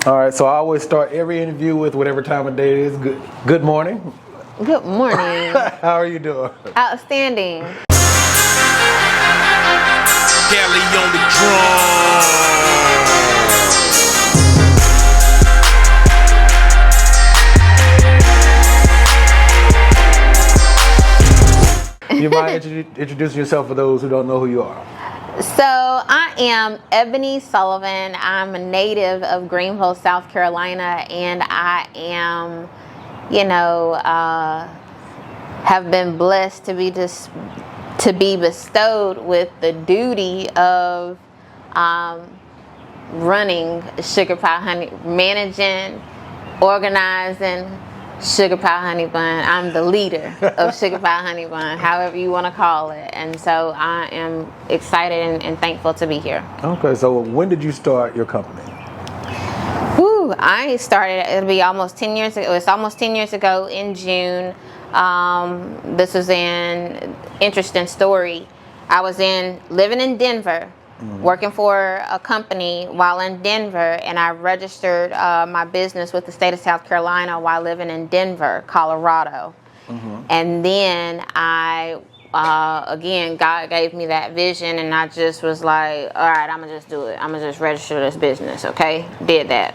All right, so I always start every interview with whatever time of day it is. Good morning. Good morning. How are you doing? Outstanding. Kelly on the drum. You mind introducing yourself for those who don't know who you are? So I am Ebony Sullivan. I'm a native of Greenville, South Carolina, and I am, have been blessed to be bestowed with the duty of running Sugar Pie Honey, managing, organizing Sugar Pie Honey Bun. I'm the leader of Sugar Pie Honey Bun, however you want to call it. And so I am excited and thankful to be here. Okay, so when did you start your company? I started, it'll be almost 10 years ago. It's almost 10 years ago in June. This was an interesting story. I was living in Denver, working for a company while in Denver, and I registered my business with the state of South Carolina while living in Denver, Colorado. And then again, God gave me that vision, and I just was like, all right, I'm gonna just do it. I'm gonna just register this business, okay? Did that.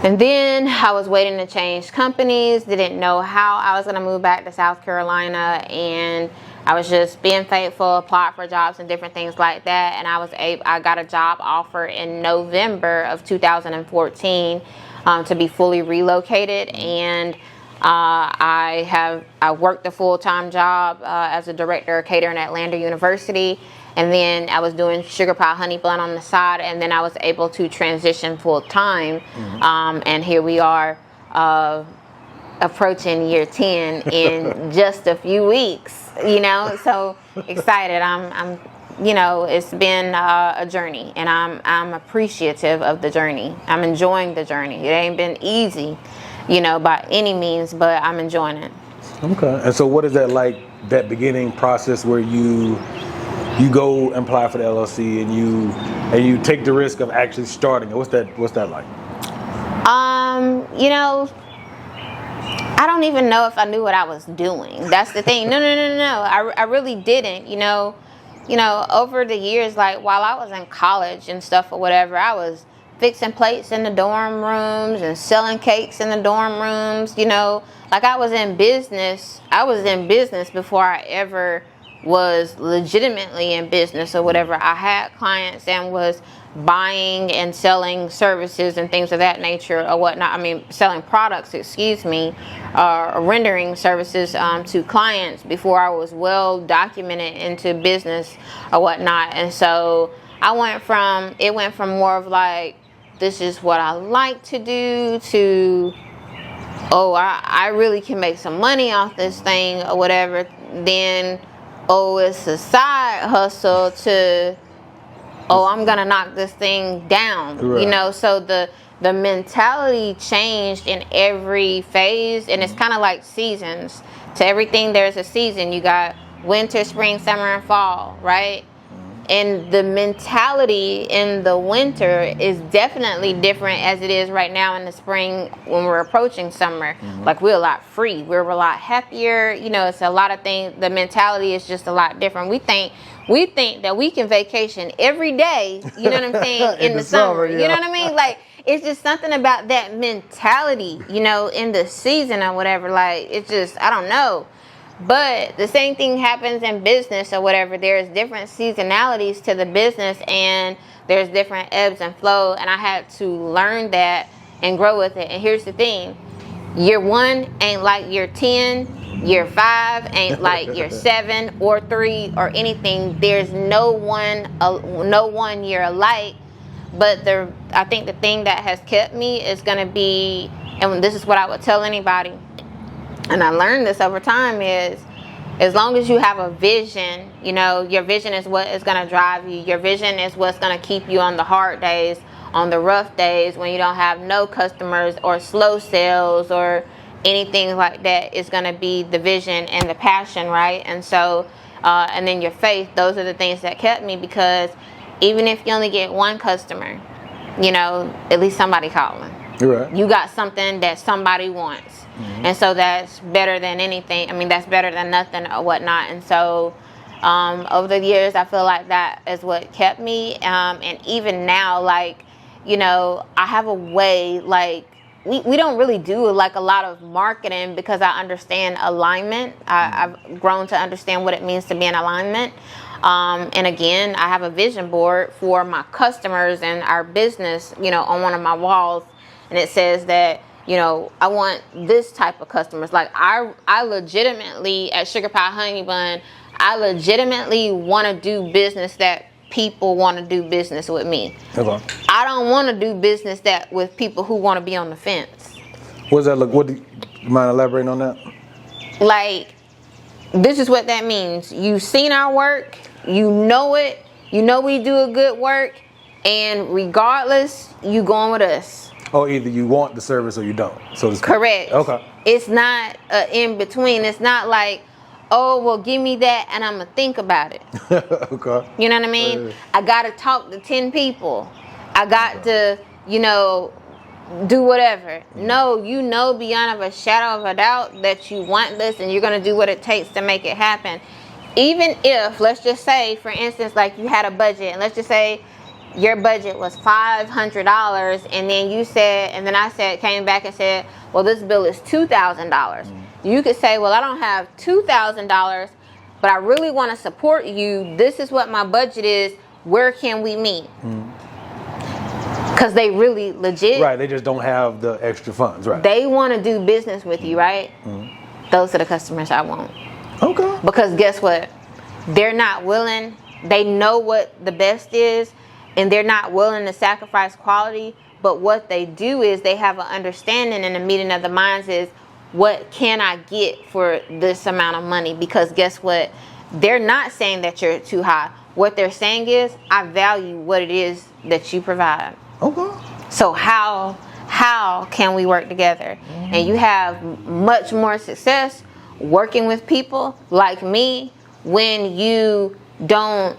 And then I was waiting to change companies, didn't know how I was gonna move back to South Carolina, and I was just being faithful, applied for jobs and different things like that. And I got a job offer in November of 2014 to be fully relocated. And I worked a full-time job as a director of catering at Lander University. And then I was doing Sugar Pie Honey Bun on the side. And then I was able to transition full-time. And here we are approaching year 10 in just a few weeks. So excited. I'm it's been a journey, and I'm appreciative of the journey. I'm enjoying the journey. It ain't been easy, by any means, but I'm enjoying it. Okay. And so what is that like, that beginning process where you go and apply for the LLC and you take the risk of actually starting it? What's that like? I don't even know if I knew what I was doing. That's the thing. No. I really didn't. Over the years, like while I was in college and stuff or whatever, I was fixing plates in the dorm rooms and selling cakes in the dorm rooms. Like I was in business. I was in business before I ever was legitimately in business or whatever. I had clients and was buying and selling services and things of that nature or whatnot. I mean, selling products, rendering services to clients before I was well documented into business or whatnot. And so it went from more of like, this is what I like to do, to, I really can make some money off this thing or whatever. Then, it's a side hustle, to, I'm gonna knock this thing down. Right. So the mentality changed in every phase, and it's kind of like seasons. To everything there's a season. You got winter, spring, summer, and fall, right? And the mentality in the winter is definitely different as it is right now in the spring when we're approaching summer. Like we're a lot free, we're a lot happier. It's a lot of things. The mentality is just a lot different. We think that we can vacation every day, you know what I'm saying, in the summer. Yeah. You know what I mean? Like, it's just something about that mentality, in the season or whatever. Like, it's just, I don't know. But the same thing happens in business or whatever. There's different seasonalities to the business, and there's different ebbs and flow. And I had to learn that and grow with it. And here's the thing. Year 1 ain't like year 10. Year 5 ain't like year 7 or 3 or anything. There's no one year alike. But I think the thing that has kept me is going to be, and this is what I would tell anybody, and I learned this over time, is as long as you have a vision, your vision is what is going to drive you. Your vision is what's going to keep you on the hard days, on the rough days, when you don't have no customers or slow sales or anything like that. Is going to be the vision and the passion, right? And so, and then your faith. Those are the things that kept me, because even if you only get one customer, you know, at least somebody calling. You're right. You got something that somebody wants. And so that's better than anything. I mean, that's better than nothing or whatnot. And so over the years, I feel like that is what kept me. And even now, like, you know, I have a way, like, we don't really do like a lot of marketing because I understand alignment. I've grown to understand what it means to be in alignment. And again, I have a vision board for my customers and our business, you know, on one of my walls. And it says that, you know, I want this type of customers. Like I legitimately, at Sugar Pie Honey Bun, I legitimately want to do business that people want to do business with me. Okay. I don't want to do business that with people who want to be on the fence. What does that look? What do you mind elaborating on that? Like, this is what that means. You've seen our work, you know it, you know we do a good work, and regardless, you going with us. Or either you want the service or you don't. So it's Correct. Okay. It's not in between. It's not like, oh, well, give me that and I'm going to think about it. Okay. You know what I mean? I got to talk to 10 people. I got to, you know, do whatever. No, you know beyond of a shadow of a doubt that you want this and you're going to do what it takes to make it happen. Even if, let's just say, for instance, like you had a budget, and let's just say your budget was $500, and then you said, and then I said, came back and said, well, this bill is $2,000. You could say, well, I don't have $2,000, but I really want to support you. This is what my budget is. Where can we meet? Because they really legit. Right, they just don't have the extra funds, right? They want to do business with you, right? Those are the customers I want. Okay. Because guess what? They're not willing. They know what the best is, and they're not willing to sacrifice quality. But what they do is they have an understanding, and the meeting of the minds is, what can I get for this amount of money? Because guess what? They're not saying that you're too high. What they're saying is, I value what it is that you provide. Okay. So how can we work together? And you have much more success working with people like me when you don't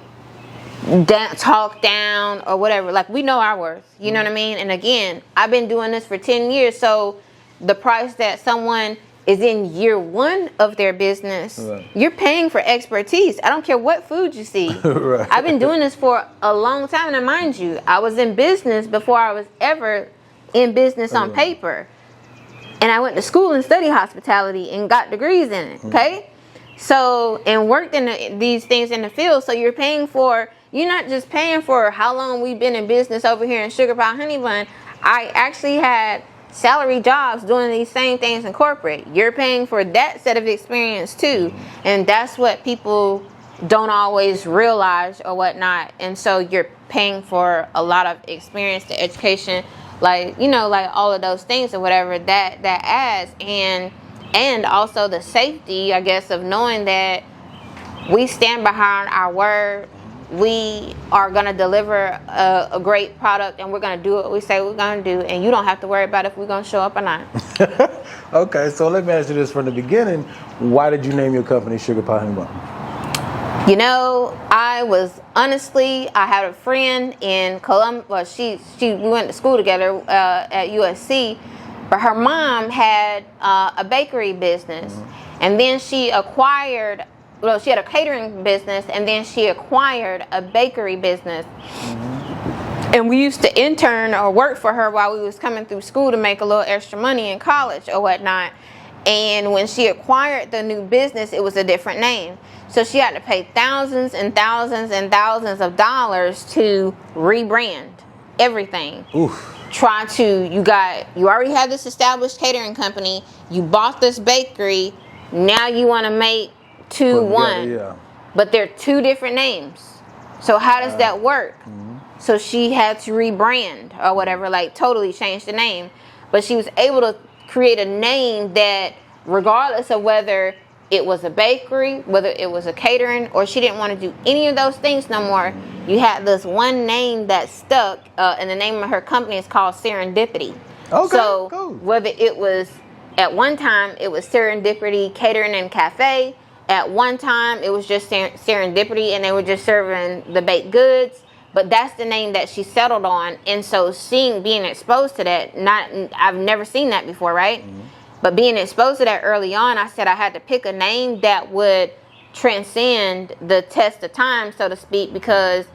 talk down or whatever. Like, we know our worth. You know what I mean? And again, I've been doing this for 10 years. So the price that someone is in year one of their business, you're paying for expertise. I don't care what food you see. Right. I've been doing this for a long time. And mind you, I was in business before I was ever in business on paper. And I went to school and studied hospitality and got degrees in it. Okay? So, and worked in these things in the field. So you're paying for, you're not just paying for how long we've been in business over here in Sugar Pie Honey Bun. I actually had salary jobs doing these same things in corporate. You're paying for that set of experience too. And that's what people don't always realize or whatnot. And so you're paying for a lot of experience, the education, like, you know, like all of those things or whatever that adds. And also the safety, I guess, of knowing that we stand behind our word. We are going to deliver a great product, and we're going to do what we say we're going to do, and you don't have to worry about if we're going to show up or not. Okay, so let me ask you this from the beginning. Why did you name your company Sugar Pie Honey Bun? You know, I had a friend in Columbia. Well, we went to school together at USC, but her mom had a bakery business, and then she acquired. Well, she had a catering business, and then she acquired a bakery business. And we used to intern or work for her while we was coming through school to make a little extra money in college or whatnot. And when she acquired the new business, it was a different name. So she had to pay thousands and thousands and thousands of dollars to rebrand everything. Oof. You already had this established catering company. You bought this bakery. Now you want to make one, yeah. But they're two different names. So how does that work? So she had to rebrand or whatever, like totally change the name. But she was able to create a name that, regardless of whether it was a bakery, whether it was a catering, or she didn't want to do any of those things no more, you had this one name that stuck, and the name of her company is called Serendipity. Okay, so cool. Whether it was, at one time, it was Serendipity Catering and Cafe. At one time, it was just Serendipity, and they were just serving the baked goods. but that's the name that she settled on. And so being exposed to that, I've never seen that before, right? But being exposed to that early on, I said I had to pick a name that would transcend the test of time, so to speak, because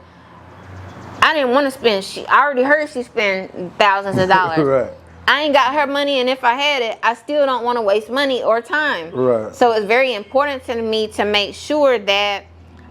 I didn't want to spend, I already heard she spent thousands of dollars. Right. I ain't got her money, and if I had it, I still don't want to waste money or time. Right. So it's very important to me to make sure that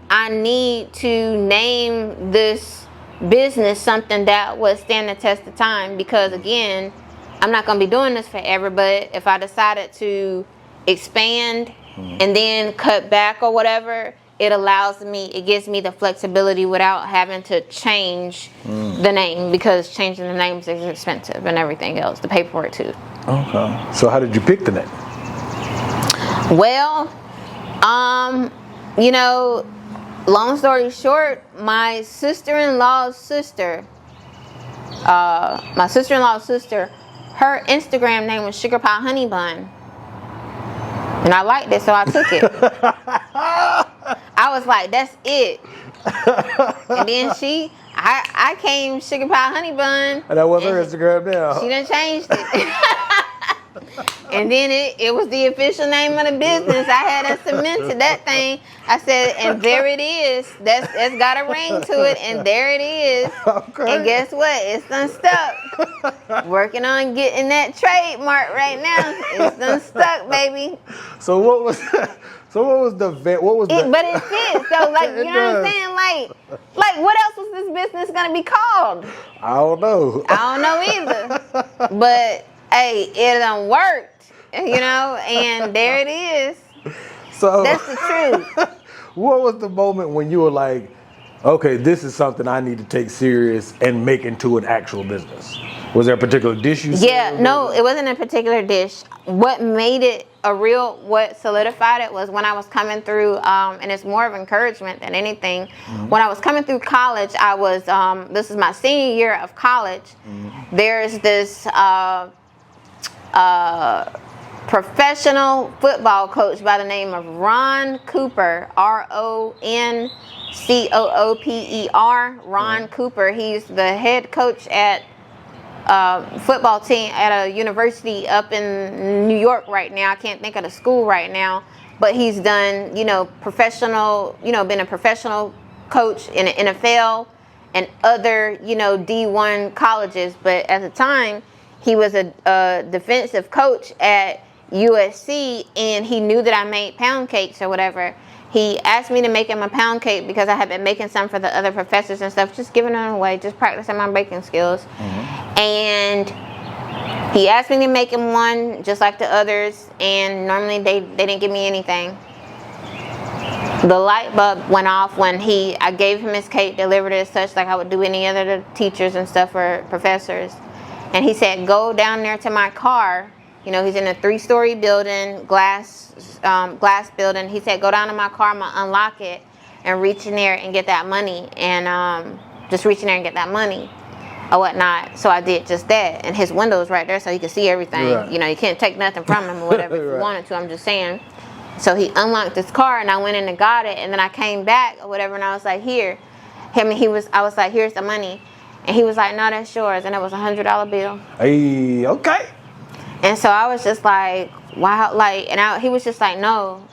I need to name this business something that would stand the test of time, because again, I'm not going to be doing this forever, but if I decided to expand and then cut back or whatever, it gives me the flexibility without having to change the name, because changing the names is expensive and everything else, the paperwork too. Okay. So how did you pick the name? Well, long story short, my sister-in-law's sister, her Instagram name was Sugar Pie Honey Bun. And I liked it, so I took it. I was like, that's it. And then I came Sugar Pie Honey Bun. And that was her Instagram now. She done changed it. And then it was the official name of the business. I had cemented that thing. I said, and there it is. It's got a ring to it, and there it is. Okay. And guess what? It's done stuck. Working on getting that trademark right now. It's done stuck, baby. So what was the But it fits. So you know what I'm saying? Like what else was this business gonna be called? I don't know. I don't know either. But hey, it done worked. And there it is. So that's the truth. What was the moment when you were like, okay, this is something I need to take serious and make into an actual business? Was there a particular dish you said? Yeah, no, it wasn't a particular dish. What made it what solidified it was when I was coming through, and it's more of encouragement than anything. When I was coming through college, I was, this is my senior year of college. There's this professional football coach by the name of Ron Cooper, RONCOOPER. Ron Cooper. He's the head coach at football team at a university up in New York right now. I can't think of the school right now, but he's done, professional, been a professional coach in the NFL and other, D1 colleges. But at the time, he was a defensive coach at USC, and he knew that I made pound cakes or whatever. He asked me to make him a pound cake because I had been making some for the other professors and stuff, just giving them away, just practicing my baking skills. And he asked me to make him one just like the others, and normally they didn't give me anything. The light bulb went off when I gave him his cake, delivered it as such like I would do any other teachers and stuff or professors. And he said, go down there to my car. He's in a 3-story building, glass building. He said, go down to my car, I'm going to unlock it and reach in there and get that money. And just reach in there and get that money or whatnot. So I did just that. And his window was right there so he could see everything. Right. You can't take nothing from him or whatever if you wanted to. I'm just saying. So he unlocked his car, and I went in and got it. And then I came back or whatever, and I was like, here. I was like, here's the money. And he was like, no, that's yours. And it was a $100 bill. Hey, okay. And so I was just like, wow, he was just like, no,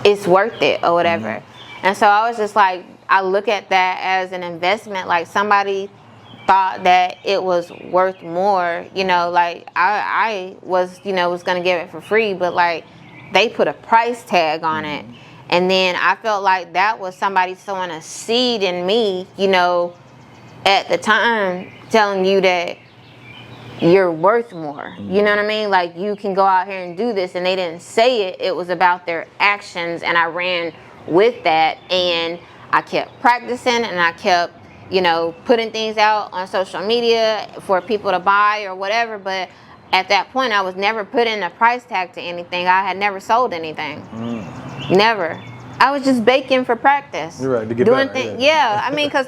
it's worth it or whatever. And so I was just like, I look at that as an investment. Like somebody thought that it was worth more, I was, was going to give it for free, but they put a price tag on it. And then I felt like that was somebody sowing a seed in me, at the time, telling you that you're worth more. You know what I mean? Like, you can go out here and do this. And they didn't say it. It was about their actions. And I ran with that. And I kept practicing. And I kept, putting things out on social media for people to buy or whatever. But at that point, I was never putting a price tag to anything. I had never sold anything. Never. I was just baking for practice. You're right, to get doing better. things. Yeah. I mean, because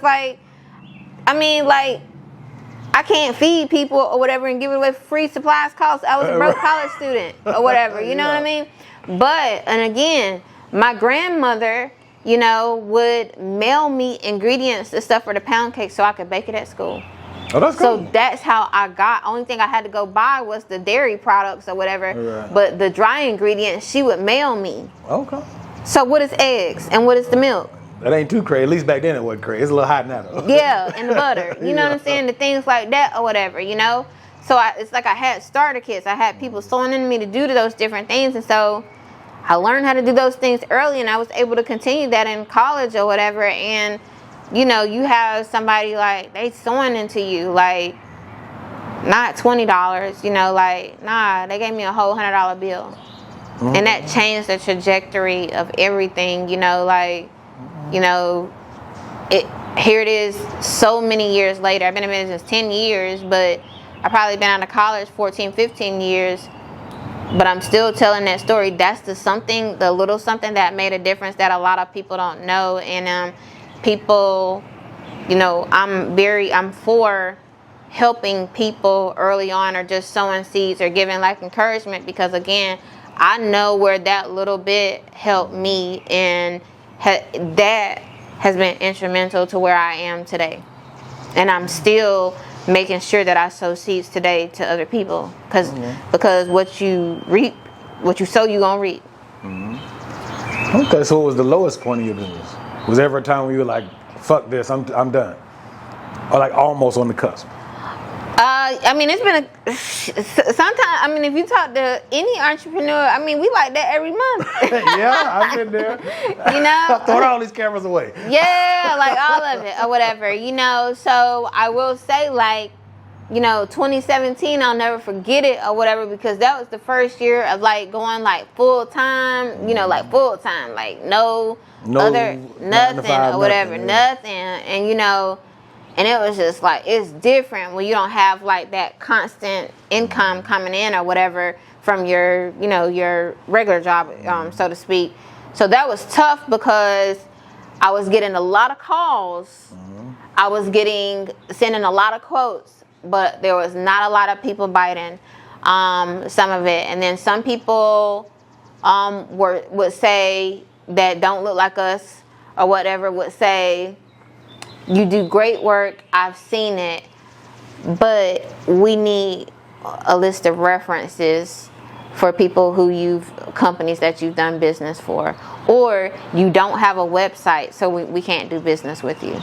I can't feed people or whatever and give it away for free supplies costs. I was a broke college student or whatever. You know what I mean? But, and again, my grandmother you know, would mail me ingredients and stuff for the pound cake so I could bake it at school. Oh, that's cool. So that's how I got. Only thing I had to go buy was the dairy products or whatever. Right. But the dry ingredients, she would mail me. Okay. So what is eggs and what is the milk? That ain't too crazy. At least back then it wasn't crazy. It's a little hot now though. Yeah, and the butter. You know what I'm saying? The things like that or whatever, you know? So it's like I had starter kits. I had people sewing in me to do those different things. And so I learned how to do those things early, and I was able to continue that in college or whatever. And, you know, you have somebody like, they sewing into you, like, not $20, you know, like, nah, they gave me a whole $100 bill. And that changed the trajectory of everything, you know, like, you know, here it is so many years later. I've been in business 10 years, but I've probably been out of college 14, 15 years. But I'm still telling that story. That's the little something that made a difference that a lot of people don't know. And people, you know, I'm for helping people early on, or just sowing seeds or giving like encouragement, because again, I know where that little bit helped me, and that has been instrumental to where I am today. And I'm still making sure that I sow seeds today to other people, because what you sow, you gonna reap. Okay, so what was the lowest point of your business? Was there ever a time when you were like, fuck this, I'm done? Or like almost on the cusp? I mean, it's been sometimes, I mean, if you talk to any entrepreneur, I mean, we like that every month. Yeah, I've been there. You know? Throw all these cameras away. Yeah, like all of it or whatever, you know. So I will say, like, you know, 2017, I'll never forget it or whatever, because that was the first year of like going like full time, you know, like full time, like no other, nothing or whatever, nothing. And, you know, and it was just like, it's different when you don't have like that constant income coming in or whatever from your, you know, your regular job, so to speak. So that was tough because I was getting a lot of calls. I was sending a lot of quotes, but there was not a lot of people biting some of it. And then some people would say that don't look like us or whatever, would say, you do great work, I've seen it, but we need a list of references for people companies that you've done business for, or you don't have a website, so we can't do business with you.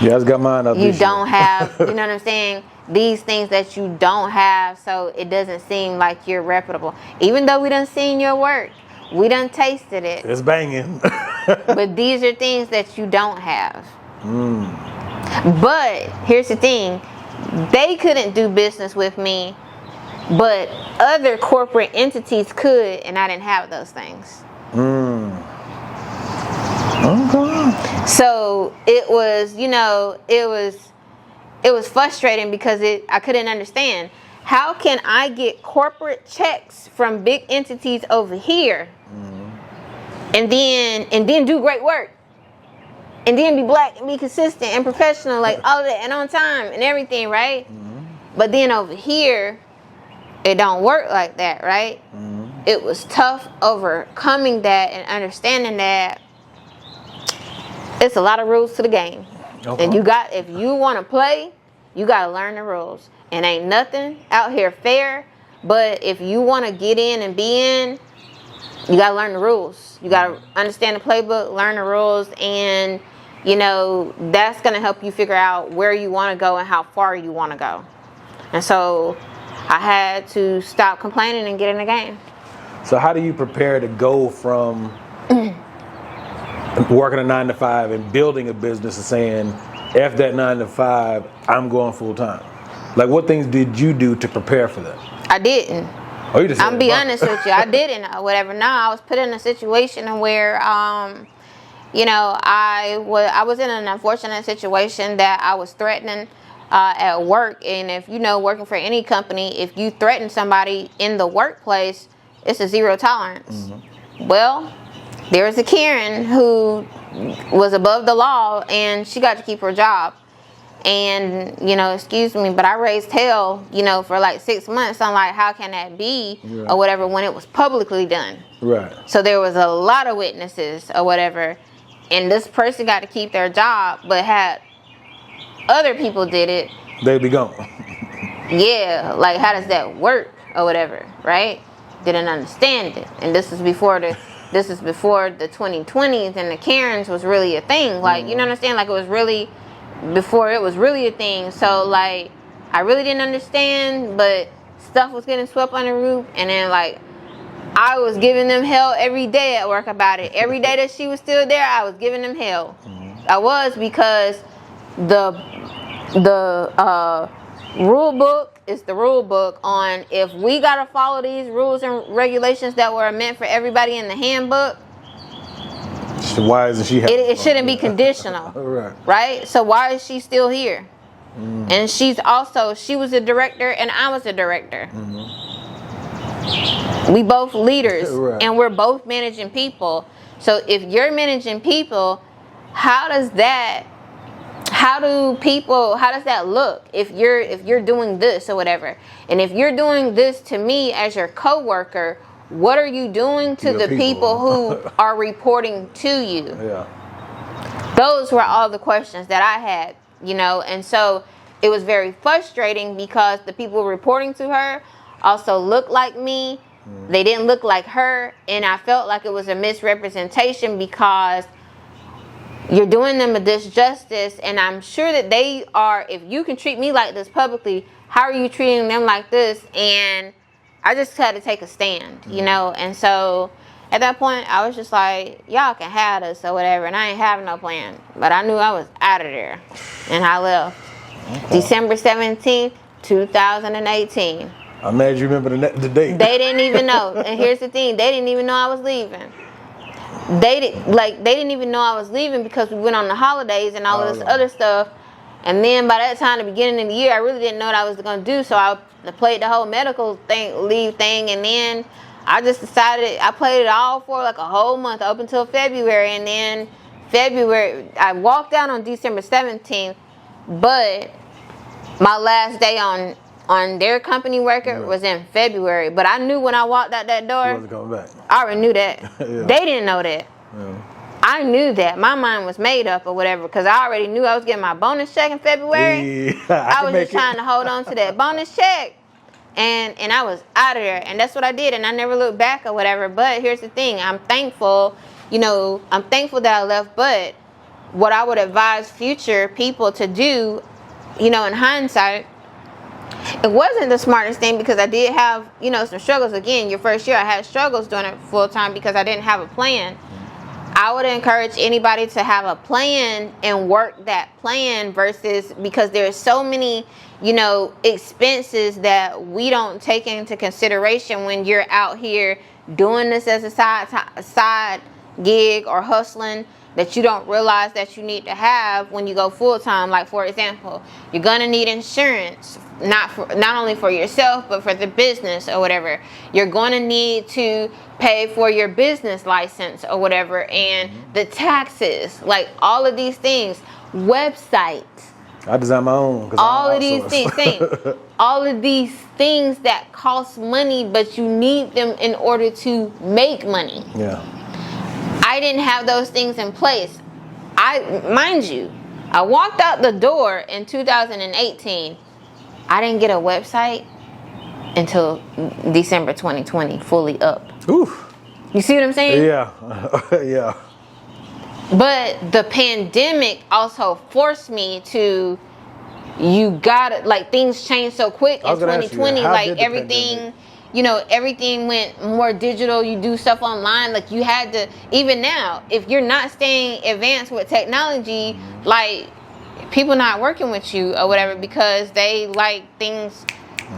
Yeah, I got mine up. You don't have, you know what I'm saying? These things that you don't have, so it doesn't seem like you're reputable. Even though we done seen your work, we done tasted it. It's banging. But these are things that you don't have. But here's the thing, they couldn't do business with me, but other corporate entities could, and I didn't have those things. Okay. So it was, you know, it was frustrating because I couldn't understand, how can I get corporate checks from big entities over here and then do great work? And then be black and be consistent and professional, like all of that, and on time and everything, right? But then over here, it don't work like that, right? It was tough overcoming that and understanding that it's a lot of rules to the game. Okay. And if you want to play, you got to learn the rules. And ain't nothing out here fair, but if you want to get in and be in, you got to learn the rules. You got to understand the playbook, learn the rules, and you know, that's going to help you figure out where you want to go and how far you want to go. And so I had to stop complaining and get in the game. So how do you prepare to go from working a 9 to 5 and building a business and saying, F that 9 to 5, I'm going full time? Like, what things did you do to prepare for that? I didn't. Oh, you just I'm be honest with you. I didn't or whatever. No, I was put in a situation where, you know, I was in an unfortunate situation that I was threatening at work. And if you know, working for any company, if you threaten somebody in the workplace, it's a zero tolerance. Well, there was a Karen who was above the law, and she got to keep her job. And, you know, excuse me, but I raised hell, you know, for like 6 months. I'm like, how can that be or whatever when it was publicly done? Right. So there was a lot of witnesses or whatever. and this person got to keep their job, but had other people did it, they'd be gone. yeah, like how does that work or whatever, right? Didn't understand it. And this is before the 2020s and the Karens was really a thing. Like, you know what I'm saying? Like, it was really before it was really a thing. So like, I really didn't understand, but stuff was getting swept under the roof. And then like, I was giving them hell every day at work about it. Every day that she was still there, I was giving them hell. I was, because the rule book is the rule book on if we gotta follow these rules and regulations that were meant for everybody in the handbook. Why isn't she? It shouldn't be conditional, right? So why is she still here? And she was a director and I was a director. We both leaders, and we're both managing people. So if you're managing people, how does that look if you're doing this or whatever? And if you're doing this to me as your coworker, what are you doing to the people who are reporting to you? Yeah. Those were all the questions that I had, you know, and so it was very frustrating because the people reporting to her also looked like me. They didn't look like her, and I felt like it was a misrepresentation because you're doing them a disjustice, and I'm sure that they are. If you can treat me like this publicly, how are you treating them like this? And I just had to take a stand, you know. And so at that point, I was just like, y'all can have this or whatever, and I ain't having no plan. But I knew I was out of there, and I left. December 17th, 2018. I'm mad you remember the date. They didn't even know. And here's the thing, they didn't even know I was leaving. They didn't even know I was leaving because we went on the holidays and all of this other stuff. And then by that time, the beginning of the year, I really didn't know what I was going to do. So I played the whole medical leave thing. And then I just decided, I played it all for like a whole month up until February. And then February, I walked out on December 17th. But my last day on their company record was in February. But I knew when I walked out that door, wasn't coming back. I already knew that. They didn't know that. I knew that. My mind was made up or whatever because I already knew I was getting my bonus check in February. I was just trying to hold on to that bonus check. And I was out of there. And that's what I did. And I never looked back or whatever. But here's the thing. I'm thankful, I'm thankful that I left. But what I would advise future people to do, in hindsight, it wasn't the smartest thing because I did have, some struggles. Again, your first year I had struggles doing it full time because I didn't have a plan. I would encourage anybody to have a plan and work that plan versus because there's so many, expenses that we don't take into consideration when you're out here doing this as a side gig or hustling that you don't realize that you need to have when you go full time. Like, for example, you're gonna need insurance, not only for yourself but for the business or whatever. You're gonna need to pay for your business license or whatever, and the taxes, like all of these things, websites. I design my own. All of these things, all of these things that cost money, but you need them in order to make money. Yeah. I didn't have those things in place. Mind you, I walked out the door in 2018. I didn't get a website until December 2020, fully up. Oof. You see what I'm saying? Yeah. Yeah. But the pandemic also forced me to, things changed so quick in 2020. Like everything, everything went more digital. You do stuff online. Like you had to, even now, if you're not staying advanced with technology, like people not working with you or whatever because they like things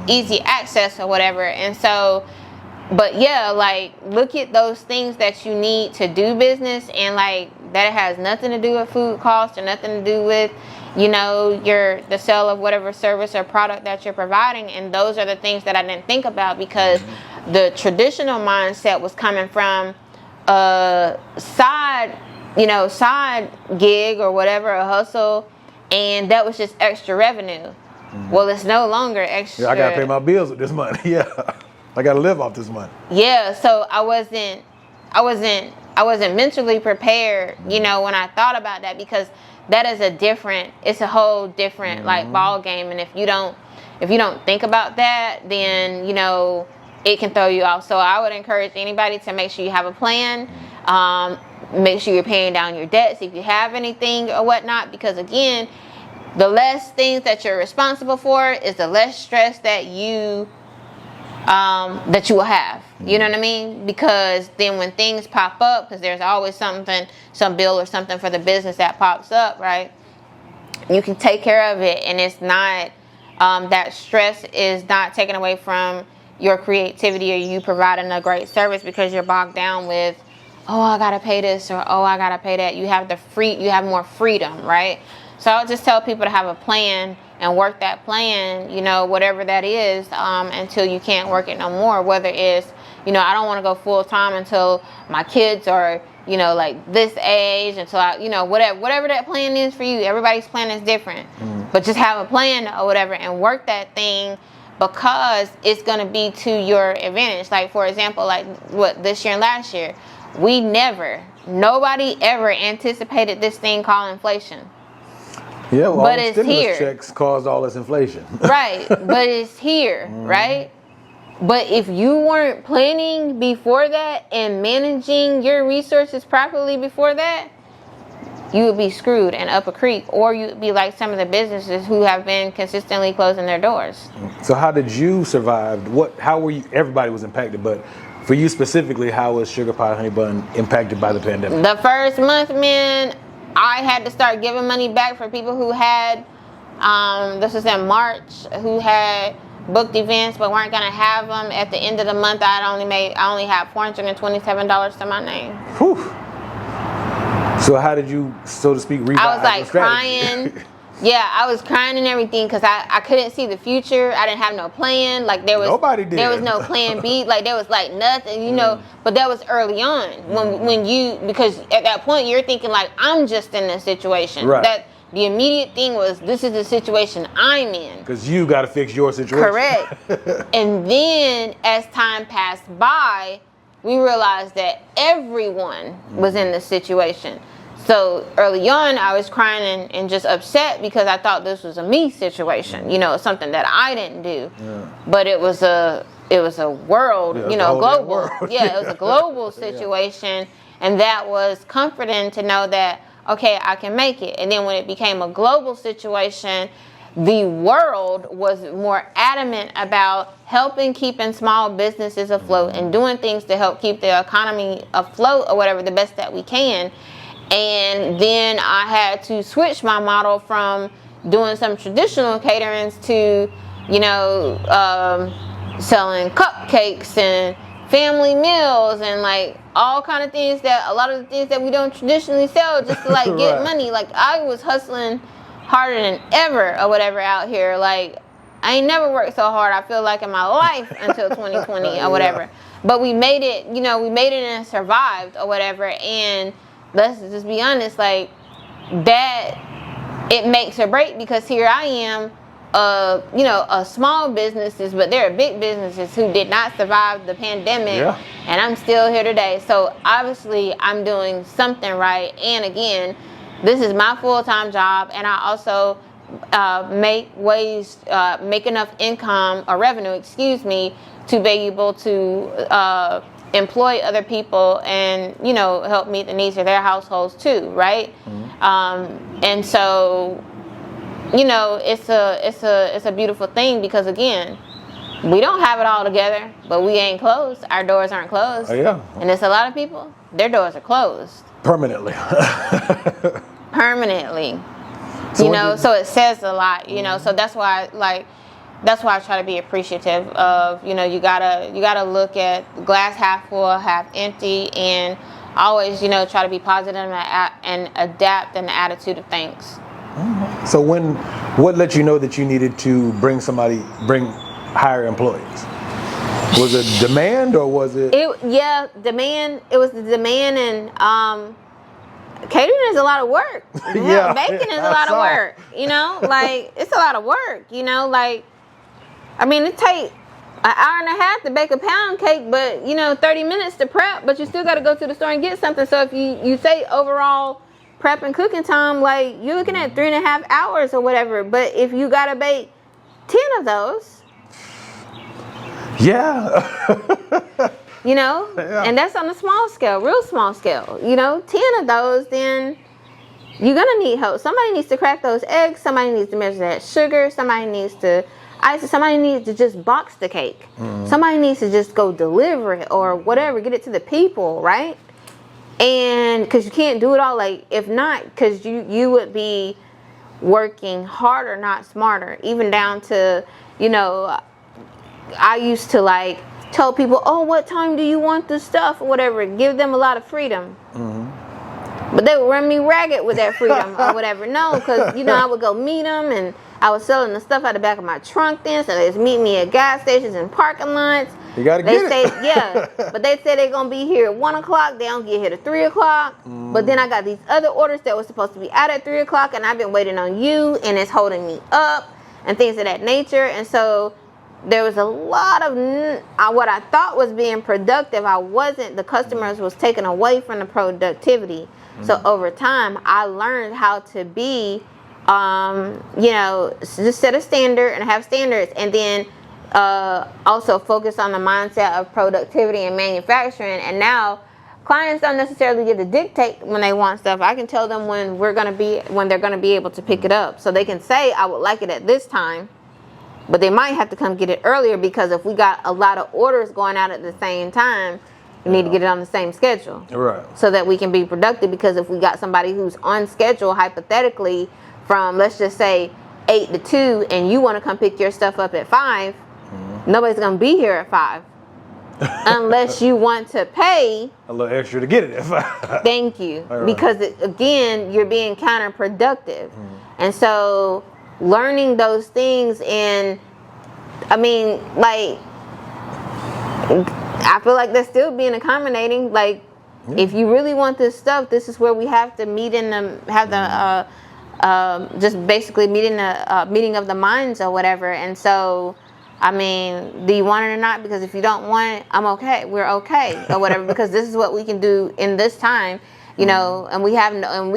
easy access or whatever. And so, but yeah, like look at those things that you need to do business, and like that has nothing to do with food costs or nothing to do with the sale of whatever service or product that you're providing. And those are the things that I didn't think about because the traditional mindset was coming from a side gig or whatever, a hustle, and that was just extra revenue. Well, it's no longer extra. Yeah, I gotta pay my bills with this money. Yeah, I gotta live off this money. Yeah, so I wasn't I wasn't mentally prepared, you know, when I thought about that, because that is it's a whole different like ball game. And if you don't think about that, then, you know, it can throw you off. So I would encourage anybody to make sure you have a plan. Make sure you're paying down your debts if you have anything or whatnot, because again, the less things that you're responsible for is the less stress that you will have. You know what I mean? Because then when things pop up, because there's always some bill or something for the business that pops up, right? You can take care of it, and it's not, that stress is not taken away from your creativity or you providing a great service, because you're bogged down with, oh, I gotta pay this, or oh, I gotta pay that. You have more freedom, right? So I'll just tell people to have a plan and work that plan, you know, whatever that is, until you can't work it no more. Whether it's, you know, I don't want to go full time until my kids are, you know, like this age, until I, you know, whatever that plan is for you. Everybody's plan is different, but just have a plan or whatever and work that thing, because it's going to be to your advantage. Like, for example, like what this year and last year, nobody ever anticipated this thing called inflation. Yeah, well, but all the it's stimulus here. checks caused all this inflation. Right, but it's here, right? But if you weren't planning before that and managing your resources properly before that, you would be screwed and up a creek, or you would be like some of the businesses who have been consistently closing their doors. So how did you survive? How were you? Everybody was impacted, but for you specifically, how was Sugar Pie Honey Bun impacted by the pandemic? The first month, man, I had to start giving money back for people who had, this was in March, who had booked events but weren't gonna have them. At the end of the month, I only had $427 to my name. Whew. So how did you, so to speak, revive I was like crying? Yeah, I was crying and everything, because I couldn't see the future. I didn't have no plan. Like Nobody did. There was no plan B. Like there was like nothing, you know. But that was early on because at that point you're thinking like, I'm just in this situation. Right. That the immediate thing was, this is the situation I'm in. Because you got to fix your situation. Correct. And then as time passed by, we realized that everyone was in this situation. So early on, I was crying and just upset, because I thought this was a me situation, you know, something that I didn't do. Yeah. But it was a world, you know, global. Yeah, it was a global situation, and that was comforting to know that, okay, I can make it. And then when it became a global situation, the world was more adamant about keeping small businesses afloat and doing things to help keep the economy afloat or whatever, the best that we can. And then I had to switch my model from doing some traditional caterings to, you know, selling cupcakes and family meals and like all kind of things, that a lot of the things that we don't traditionally sell, just to like get money. Like I was hustling harder than ever or whatever out here. Like I ain't never worked so hard, I feel like, in my life until 2020 or whatever. But we made it, you know, and survived or whatever. And let's just be honest, like that, it makes or break, because here I am, you know, a small businesses, but there are big businesses who did not survive the pandemic, and I'm still here today. So obviously I'm doing something right. And again, this is my full-time job, and I also make enough income or revenue, to be able to employ other people and, you know, help meet the needs of their households too, right? And so, you know, it's a beautiful thing, because again, we don't have it all together, but we ain't closed. Our doors aren't closed. Oh, yeah. And it's a lot of people, their doors are closed. Permanently. So you know, so it says a lot, you know. So that's why I try to be appreciative of, you know, you gotta look at glass half full, half empty, and always, you know, try to be positive and adapt in the attitude of things. So what let you know that you needed to hire employees? Was it demand, or was it? Demand. It was the demand, and catering is a lot of work. Yeah, baking is a lot of work. You know, like it's a lot of work. You know, like I mean, it take an hour and a half to bake a pound cake, but 30 minutes to prep, but you still got to go to the store and get something. So if you say overall prep and cooking time, like you're looking at 3.5 hours or whatever. But if you got to bake 10 of those, yeah. and that's on a small scale, real small scale, 10 of those, then you're going to need help. Somebody needs to crack those eggs. Somebody needs to measure that sugar. Somebody needs to ice it. Somebody needs to just box the cake. Somebody needs to just go deliver it or whatever, get it to the people, right? And because you can't do it all, like, if not, because you would be working harder, not smarter, even down to, I used to like tell people, oh, what time do you want this stuff or whatever, give them a lot of freedom. But they would run me ragged with that freedom or whatever. No, because, I would go meet them, and I was selling the stuff out the back of my trunk then, so they just meet me at gas stations and parking lots. You got to get it. Yeah, but they say they're going to be here at 1 o'clock. They don't get here at 3 o'clock. But then I got these other orders that were supposed to be out at 3 o'clock, and I've been waiting on you, and it's holding me up, and things of that nature. And so there was a lot of what I thought was being productive. I wasn't. The customers was taken away from the productivity. So over time, I learned how to be, just set a standard and have standards, and then also focus on the mindset of productivity and manufacturing. And now clients don't necessarily get to dictate when they want stuff. I can tell them when they're going to be able to pick it up. So they can say, I would like it at this time, but they might have to come get it earlier, because if we got a lot of orders going out at the same time, we need to get it on the same schedule. Right. So that we can be productive, because if we got somebody who's on schedule, hypothetically, from, let's just say, 8 to 2, and you want to come pick your stuff up at 5, nobody's going to be here at 5. Unless you want to pay a little extra to get it at 5. Thank you. Right. Because, again, you're being counterproductive. And so learning those things, and I mean, like, I feel like that's still being accommodating. Like, if you really want this stuff, this is where we have to meet just basically meeting of the minds or whatever. And so, I mean, do you want it or not? Because if you don't want it, I'm okay. We're okay or whatever, because this is what we can do in this time, and we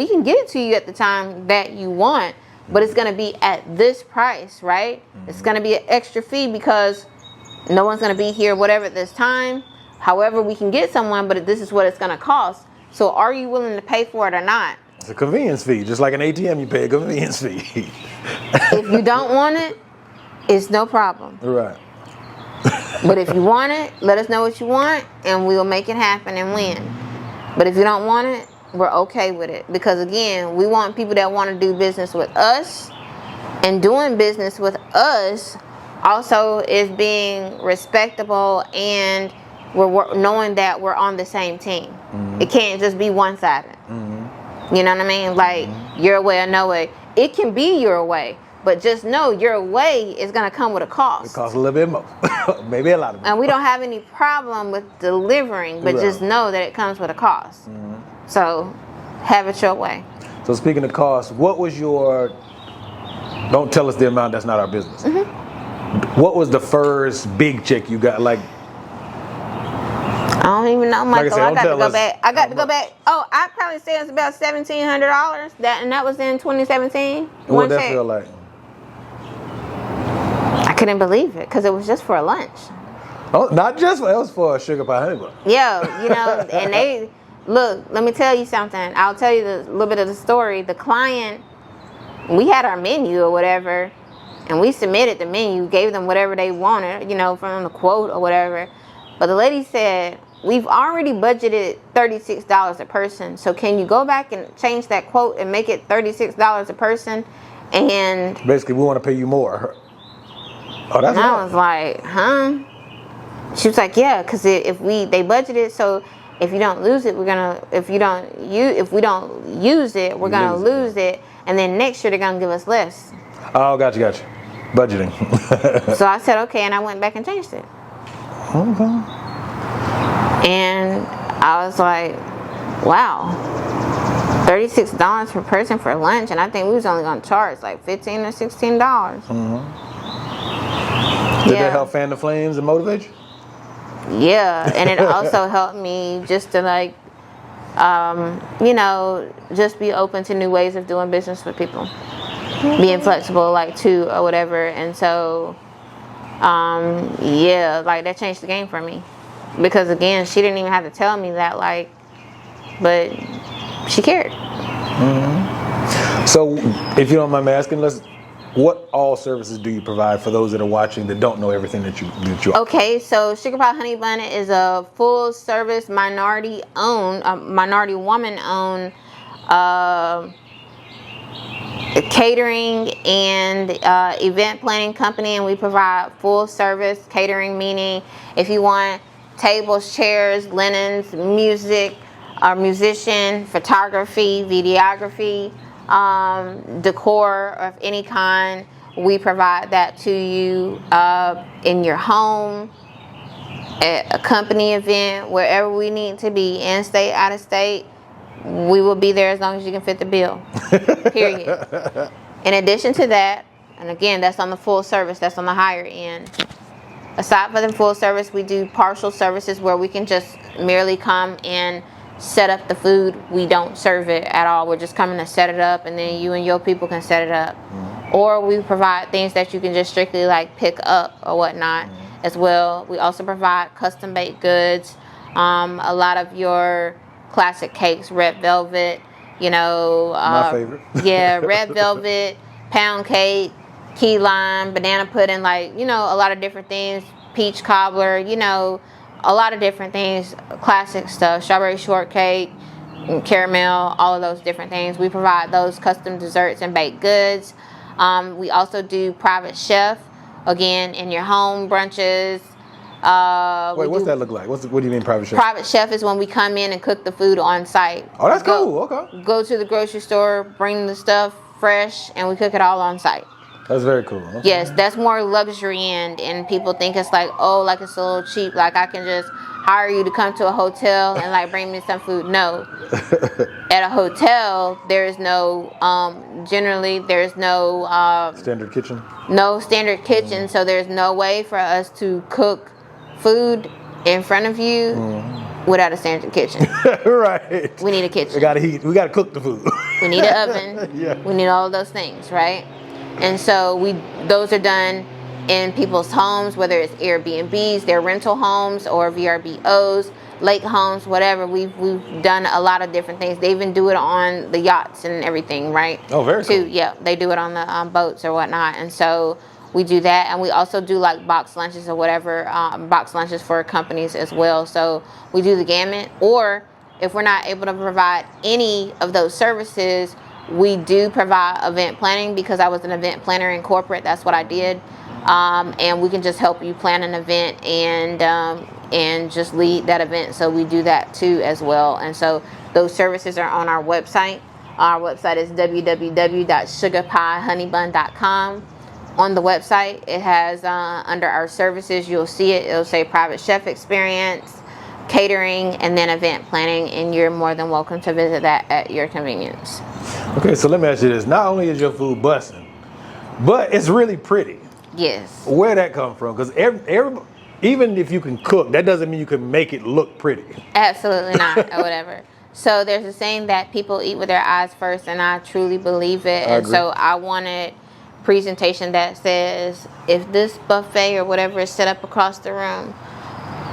can get it to you at the time that you want, but it's going to be at this price, right? It's going to be an extra fee because no one's going to be here, whatever, at this time. However, we can get someone, but this is what it's going to cost. So are you willing to pay for it or not? It's a convenience fee. Just like an ATM, you pay a convenience fee. If you don't want it, it's no problem. Right. But if you want it, let us know what you want, and we'll make it happen and win. But if you don't want it, we're okay with it. Because, again, we want people that want to do business with us, and doing business with us also is being respectable, and we're knowing that we're on the same team. It can't just be one-sided. You know what I mean? Like, your way or no way. It can be your way, but just know your way is going to come with a cost. It costs a little bit more. Maybe a lot of more. And we don't have any problem with delivering, but just know that it comes with a cost. So, have it your way. So, speaking of cost, what was your... Don't tell us the amount, that's not our business. What was the first big check you got? Like, I don't even know, Michael. Like I got to go back. I got to go back. Oh, I'd probably say it's about $1,700. That was in 2017. What did that feel like? I couldn't believe it, because it was just for a lunch. Oh, not just for, it was for a sugar pie honey bun. Yeah, and they look. Let me tell you something. I'll tell you a little bit of the story. The client, we had our menu or whatever, and we submitted the menu, gave them whatever they wanted, from the quote or whatever. But the lady said, we've already budgeted $36 a person, so can you go back and change that quote and make it $36 a person? And basically, we want to pay you more. Oh, that's. I was like, huh? She was like, yeah, because they budgeted, so if you don't lose it, if we don't use it, we're gonna lose it, and then next year they're gonna give us less. Oh, gotcha. Budgeting. So I said okay, and I went back and changed it. Okay. And I was like, wow, $36 per person for lunch, and I think we was only gonna charge like $15 or $16. Did that help fan the flames and motivate you? Yeah, and it also helped me just to like, you know, just be open to new ways of doing business with people, being flexible, like too, or whatever. And so, yeah, like that changed the game for me, because again, she didn't even have to tell me that, like, but she cared. So, if you don't mind me asking, what all services do you provide for those that are watching that don't know everything that you Okay, so Sugar Pie Honey Bun is a full service minority woman owned catering and event planning company, and we provide full service catering, meaning if you want tables, chairs, linens, music, musician, photography, videography, decor of any kind, we provide that to you in your home, at a company event, wherever we need to be, in state, out of state. We will be there as long as you can fit the bill. Period. In addition to that, and again, that's on the full service, that's on the higher end. Aside from the full service, we do partial services where we can just merely come and set up the food. We don't serve it at all. We're just coming to set it up, and then you and your people can set it up. Or we provide things that you can just strictly like pick up or whatnot as well. We also provide custom baked goods, a lot of your classic cakes, red velvet, you know, My favorite. yeah, red velvet, pound cake, key lime, banana pudding, like, you know, a lot of different things, peach cobbler, you know, a lot of different things, classic stuff, strawberry shortcake, caramel, all of those different things. We provide those custom desserts and baked goods. We also do private chef, again, in your home brunches. Wait, what's that look like? What do you mean private chef? Private chef is when we come in and cook the food on site. Oh, that's cool. Okay. Go to the grocery store, bring the stuff fresh, and we cook it all on site. That's very cool. Okay. Yes, that's more luxury end, and people think it's like, oh, like it's a little cheap. Like I can just hire you to come to a hotel and like bring me some food. No. At a hotel, there is no, generally there's no Standard kitchen. No standard kitchen, so there's no way for us to cook food in front of you without a standard kitchen. Right. We need a kitchen. We gotta heat. We gotta cook the food. We need an oven. Yeah. We need all of those things, right? And so those are done in people's homes, whether it's Airbnbs, their rental homes, or VRBOs, lake homes, whatever. We've done a lot of different things. They even do it on the yachts and everything, right? Oh, very cool. Yeah, they do it on the boats or whatnot. And so we do that, and we also do like box lunches or whatever, box lunches for companies as well. So we do the gamut. Or if we're not able to provide any of those services, we do provide event planning, because I was an event planner in corporate. That's what I did. And we can just help you plan an event and just lead that event. So we do that too as well. And so those services are on our website. Our website is www.sugarpiehoneyBun.com. On the website, it has under our services, you'll see it. It'll say private chef experience, catering, and then event planning. And you're more than welcome to visit that at your convenience. Okay, so let me ask you this. Not only is your food busting, but it's really pretty. Yes. Where'd that come from? Because even if you can cook, that doesn't mean you can make it look pretty. Absolutely not, or whatever. So there's a saying that people eat with their eyes first, and I truly believe it. And so I wanted presentation that says, if this buffet or whatever is set up across the room,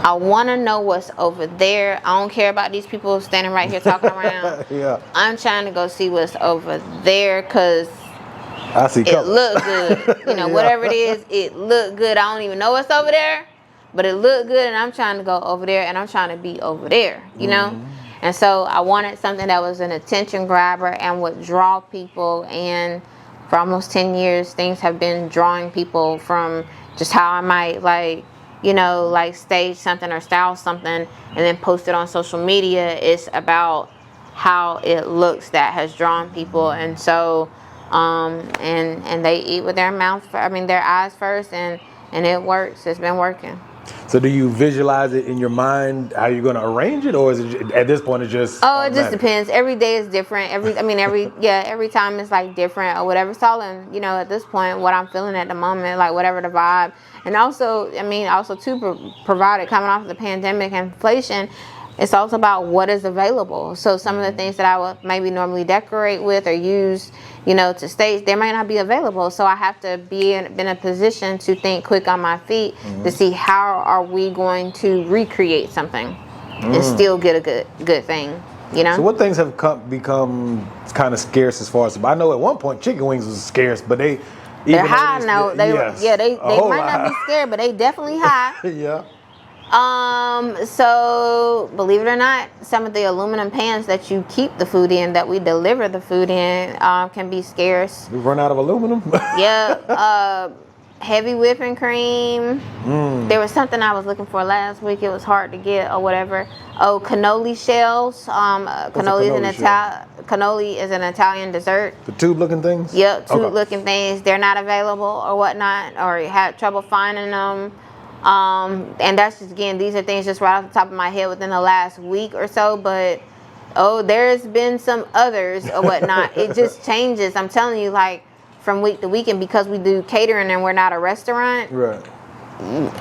I want to know what's over there. I don't care about these people standing right here talking around. Yeah. I'm trying to go see what's over there, because I see it color. look good. You know, Yeah. whatever it is, it look good. I don't even know what's over there, but it look good, and I'm trying to go over there, and I'm trying to be over there, you know? And so I wanted something that was an attention grabber and would draw people. And for almost 10 years, things have been drawing people, from just how I might stage something or style something and then post it on social media. It's about how it looks that has drawn people. And so and they eat with their eyes first, and and it works. It's been working. So do you visualize it in your mind how you're going to arrange it, or is it at this point it's just Oh, it just automatic? depends. Every day is different. Every time it's like different or whatever. It's all in, at this point, what I'm feeling at the moment, like whatever the vibe. And also, to provide it coming off of the pandemic, inflation, it's also about what is available. So some of the things that I would maybe normally decorate with or use, to stage, they might not be available. So I have to be in a position to think quick on my feet to see how are we going to recreate something and still get a good thing, So what things have become kind of scarce as far as, I know at one point chicken wings was scarce, but they're high now. They might not be scared, but they definitely high. Yeah. So believe it or not, some of the aluminum pans that you keep the food in, that we deliver the food in, can be scarce. We run out of aluminum. Yeah. Heavy whipping cream. There was something I was looking for last week. It was hard to get or whatever. Oh, cannoli shells. Cannoli is an Italian dessert. The tube-looking things. Yep, tube-looking things. They're not available or whatnot, or you had trouble finding them. And that's just, again, these are things just right off the top of my head within the last week or so, but there's been some others or whatnot. It just changes. I'm telling you, like, from week to week, and because we do catering and we're not a restaurant, right,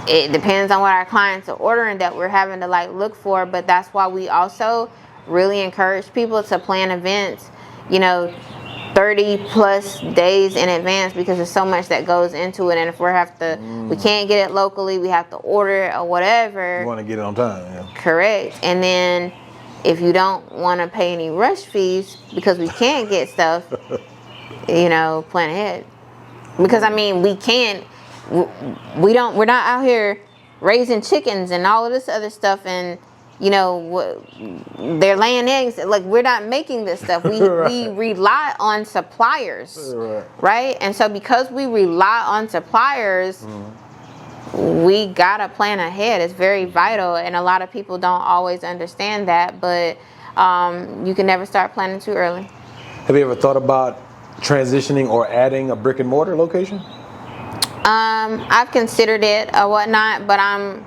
it depends on what our clients are ordering that we're having to like look for. But that's why we also really encourage people to plan events, 30 plus days in advance, because there's so much that goes into it. And if we can't get it locally, we have to order it or whatever. You want to get it on time, yeah. Correct. And then if you don't want to pay any rush fees because we can't get stuff, plan ahead. Because we're not out here raising chickens and all of this other stuff, and they're laying eggs. Like, we're not making this stuff. We we rely on suppliers, right? And so because we rely on suppliers, we gotta plan ahead. It's very vital, and a lot of people don't always understand that. But you can never start planning too early. Have you ever thought about transitioning or adding a brick and mortar location? I've considered it or whatnot, but I'm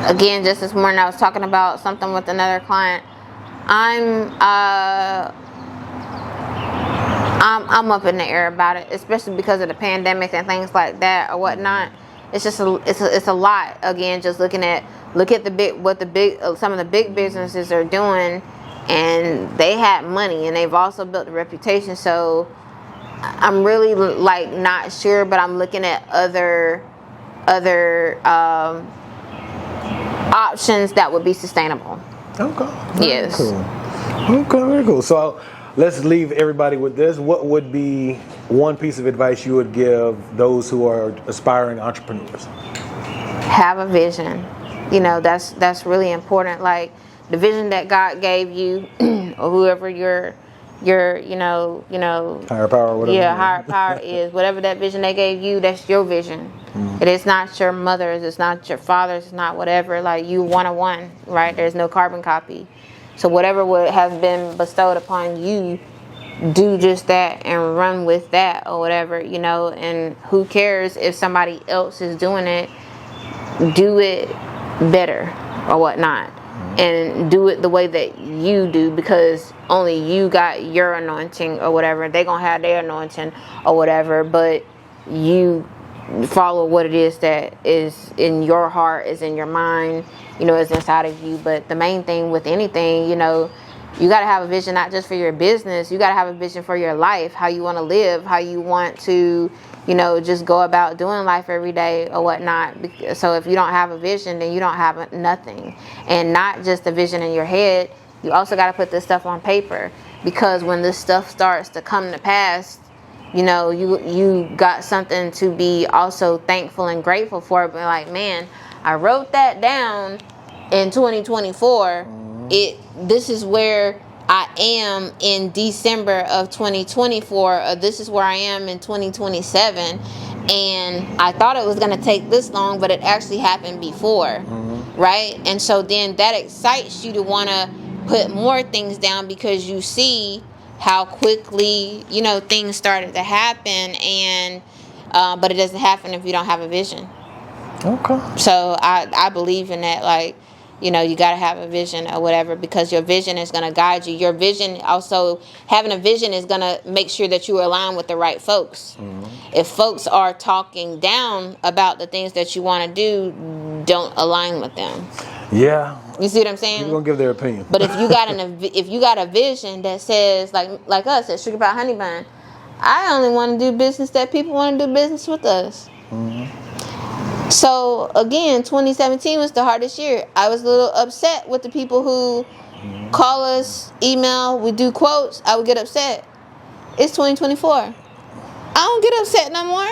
again, just this morning I was talking about something with another client. I'm up in the air about it, especially because of the pandemic and things like that or whatnot. It's just it's a lot. Again, just look at some of the big businesses are doing, and they had money and they've also built a reputation. So I'm really like not sure, but I'm looking at other options that would be sustainable. Okay. Yes. Cool. Okay, very cool. So let's leave everybody with this. What would be one piece of advice you would give those who are aspiring entrepreneurs? Have a vision. That's really important. Like the vision that God gave you, or whoever your higher power, or whatever. Yeah, higher power is whatever that vision they gave you. That's your vision. It is not your mother's. It's not your father's. It's not whatever. Like, you one, right? There's no carbon copy. So whatever would have been bestowed upon you, do just that and run with that or whatever. And who cares if somebody else is doing it? Do it better or whatnot. And do it the way that you do, because only you got your anointing or whatever. They're going to have their anointing or whatever, but you follow what it is that is in your heart, is in your mind, is inside of you. But the main thing with anything, you got to have a vision, not just for your business. You got to have a vision for your life, how you want to live, how you want to, just go about doing life every day or whatnot. So if you don't have a vision, then you don't have nothing. And not just a vision in your head, you also got to put this stuff on paper, because when this stuff starts to come to pass, you got something to be also thankful and grateful for. But like, man, I wrote that down in 2024. This is where I am in December of 2024. This is where I am in 2027. And I thought it was going to take this long, but it actually happened before, right? And so then that excites you to want to put more things down, because you see how quickly, things started to happen. And but it doesn't happen if you don't have a vision. Okay. So I believe in that, like, you know, you got to have a vision or whatever, because your vision is going to guide you. Your vision also, having a vision is going to make sure that you align with the right folks. If folks are talking down about the things that you want to do, don't align with them. Yeah. You see what I'm saying? People gonna give their opinion. But if you got a vision that says, like us at Sugar Pie Honey Bun, I only want to do business that people want to do business with us. So again, 2017 was the hardest year. I was a little upset with the people who call us, email, we do quotes. I would get upset. It's 2024. I don't get upset no more.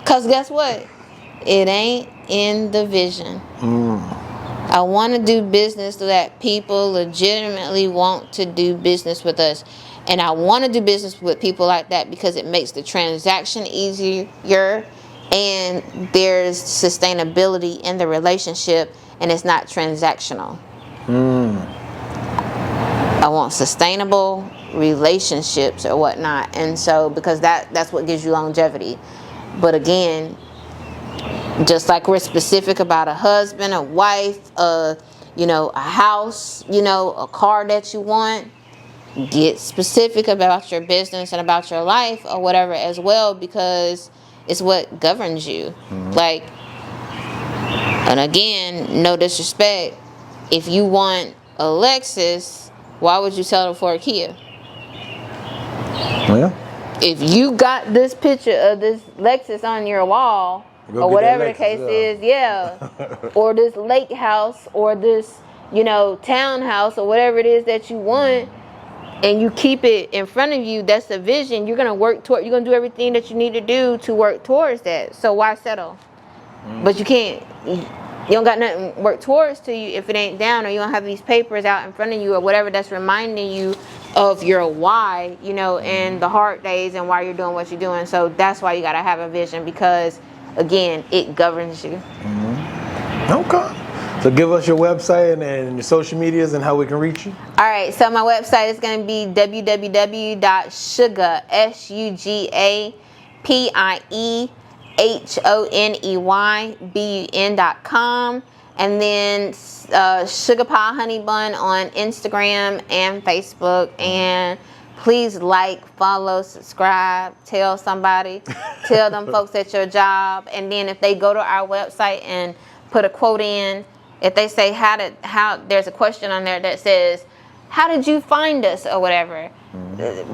Cause guess what? It ain't in the vision. I want to do business so that people legitimately want to do business with us. And I want to do business with people like that because it makes the transaction easier, and there's sustainability in the relationship, and it's not transactional. I want sustainable relationships or whatnot. And so, because that's what gives you longevity. But again, just like we're specific about a husband, a wife, you know, a house, you know, a car that you want, get specific about your business and about your life or whatever as well, because it's what governs you. Like, and again, no disrespect, if you want a Lexus, why would you settle for a Kia? Yeah. If you got this picture of this Lexus on your wall, or whatever the case is, or this lake house, or this, you know, townhouse, or whatever it is that you want, and you keep it in front of you, that's the vision. You're gonna work toward. You're gonna do everything that you need to do to work towards that. So why settle? But you can't. You don't got nothing to work towards to you if it ain't down, or you don't have these papers out in front of you, or whatever that's reminding you of your why, you know, and the hard days and why you're doing what you're doing. So that's why you gotta have a vision, because again, it governs you. Okay. So give us your website and your social medias and how we can reach you. All right, so my website is going to be www.suga, SUGAPIEHONEYBUN.com, and then Sugar Pie Honey Bun on Instagram and Facebook. And please like, follow, subscribe, tell somebody, tell them folks at your job. And then if they go to our website and put a quote in, if they say how there's a question on there that says, how did you find us or whatever,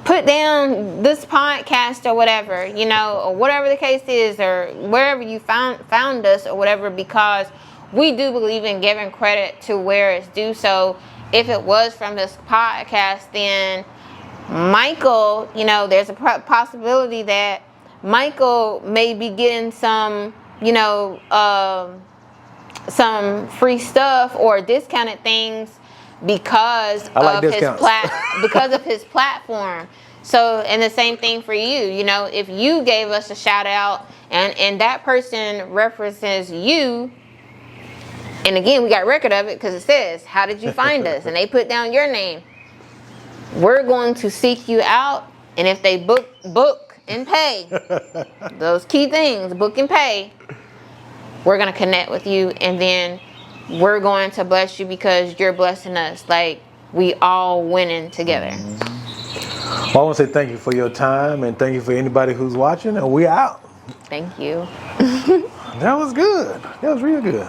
put down this podcast or whatever, you know, or whatever the case is, or wherever you found us or whatever, because we do believe in giving credit to where it's due. So if it was from this podcast, then Michael, you know, there's a possibility that Michael may be getting some, you know, some free stuff or discounted things because of his platform. So, and the same thing for you. You know, if you gave us a shout out and that person references you, and again, we got record of it because it says, how did you find us? And they put down your name. We're going to seek you out, and if they book and pay, those key things, book and pay, we're going to connect with you, and then we're going to bless you because you're blessing us. Like, we all winning together. Well, I want to say thank you for your time, and thank you for anybody who's watching, and we out. Thank you. That was good. That was real good.